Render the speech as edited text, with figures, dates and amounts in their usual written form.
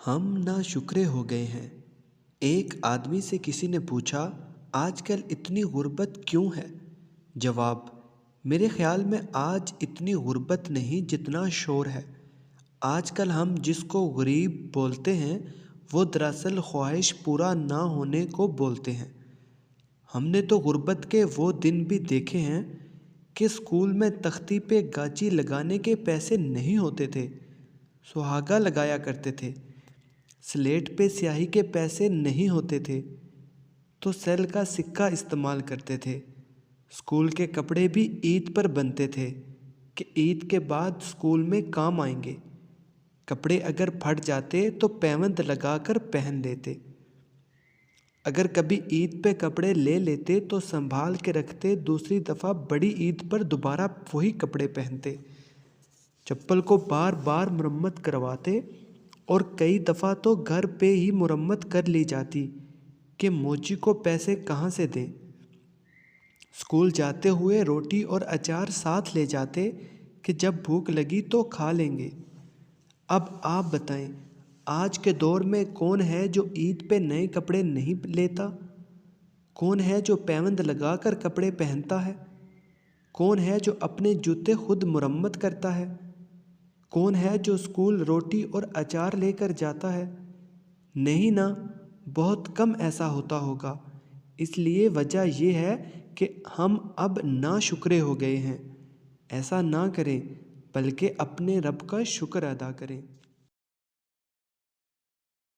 ہم ناشکرے ہو گئے ہیں۔ ایک آدمی سے کسی نے پوچھا، آج کل اتنی غربت کیوں ہے؟ جواب: میرے خیال میں آج اتنی غربت نہیں جتنا شور ہے۔ آج کل ہم جس کو غریب بولتے ہیں وہ دراصل خواہش پورا نہ ہونے کو بولتے ہیں۔ ہم نے تو غربت کے وہ دن بھی دیکھے ہیں کہ اسکول میں تختی پہ گاچی لگانے کے پیسے نہیں ہوتے تھے، سہاگا لگایا کرتے تھے۔ سلیٹ پہ سیاہی کے پیسے نہیں ہوتے تھے تو سیل کا سکہ استعمال کرتے تھے۔ اسکول کے کپڑے بھی عید پر بنتے تھے کہ عید کے بعد اسکول میں کام آئیں گے۔ کپڑے اگر پھٹ جاتے تو پیوند لگا کر پہن لیتے۔ اگر کبھی عید پہ کپڑے لے لیتے تو سنبھال کے رکھتے، دوسری دفعہ بڑی عید پر دوبارہ وہی کپڑے پہنتے۔ چپل کو بار بار مرمت کرواتے اور کئی دفعہ تو گھر پہ ہی مرمت کر لی جاتی کہ موچی کو پیسے کہاں سے دیں۔ اسکول جاتے ہوئے روٹی اور اچار ساتھ لے جاتے کہ جب بھوک لگی تو کھا لیں گے۔ اب آپ بتائیں، آج کے دور میں کون ہے جو عید پہ نئے کپڑے نہیں لیتا؟ کون ہے جو پیوند لگا کر کپڑے پہنتا ہے؟ کون ہے جو اپنے جوتے خود مرمت کرتا ہے؟ کون ہے جو اسکول روٹی اور اچار لے کر جاتا ہے؟ نہیں نا، بہت کم ایسا ہوتا ہوگا۔ اس لیے وجہ یہ ہے کہ ہم اب ناشکرے ہو گئے ہیں۔ ایسا نہ کریں بلکہ اپنے رب کا شکر ادا کریں۔